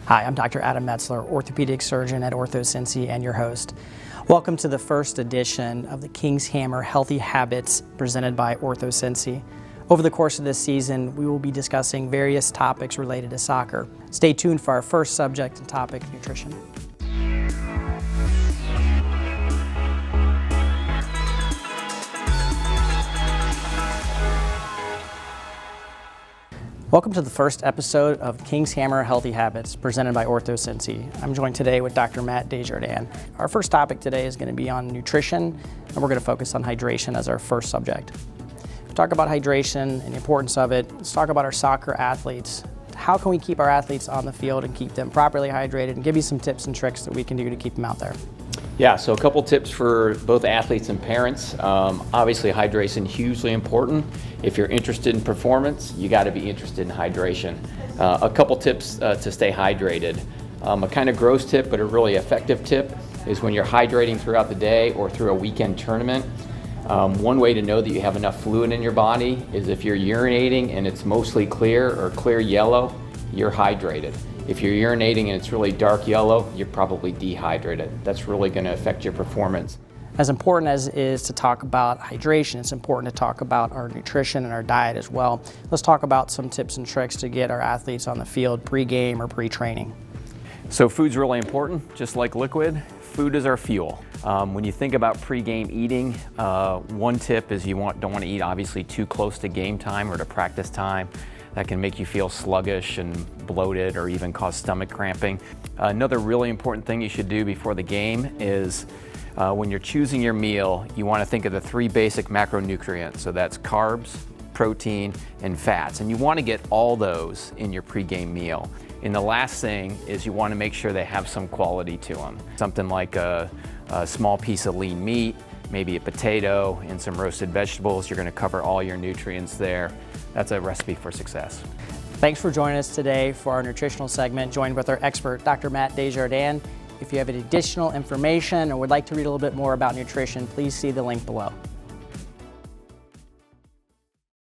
Hi, I'm Dr. Adam Metzler, orthopedic surgeon at OrthoCincy and your host. Welcome to the first edition of the King's Hammer Healthy Habits presented by OrthoCincy. Over the course of this season, we will be discussing various topics related to soccer. Stay tuned for our first subject and topic, nutrition. Welcome to the first episode of King's Hammer Healthy Habits presented by OrthoCincy. I'm joined today with Dr. Matt Desjardins. Our first topic today is going to be on nutrition, and we're going to focus on hydration as our first subject. To talk about hydration and the importance of it, let's talk about our soccer athletes. How can we keep our athletes on the field and keep them properly hydrated, and give you some tips and tricks that we can do to keep them out there? Yeah, so a couple tips for both athletes and parents. Obviously, hydration is hugely important. If you're interested in performance, you got to be interested in hydration. A couple tips to stay hydrated. A kind of gross tip, but a really effective tip, is when you're hydrating throughout the day or through a weekend tournament. One way to know that you have enough fluid in your body is if you're urinating and it's mostly clear or clear yellow, you're hydrated. If you're urinating and it's really dark yellow, you're probably dehydrated. That's really going to affect your performance. As important as it is to talk about hydration, it's important to talk about our nutrition and our diet as well. Let's talk about some tips and tricks to get our athletes on the field pre-game or pre-training. So food's really important, just like liquid. Food is our fuel. When you think about pre-game eating, one tip is you don't want to eat obviously too close to game time or to practice time. That can make you feel sluggish and bloated or even cause stomach cramping. Another really important thing you should do before the game is when you're choosing your meal, you want to think of the three basic macronutrients. So that's carbs, protein, and fats. And you want to get all those in your pregame meal. And the last thing is you want to make sure they have some quality to them. Something like a small piece of lean meat, maybe a potato and some roasted vegetables. You're going to cover all your nutrients there. That's a recipe for success. Thanks for joining us today for our nutritional segment, joined with our expert, Dr. Matt Desjardins. If you have any additional information or would like to read a little bit more about nutrition, please see the link below.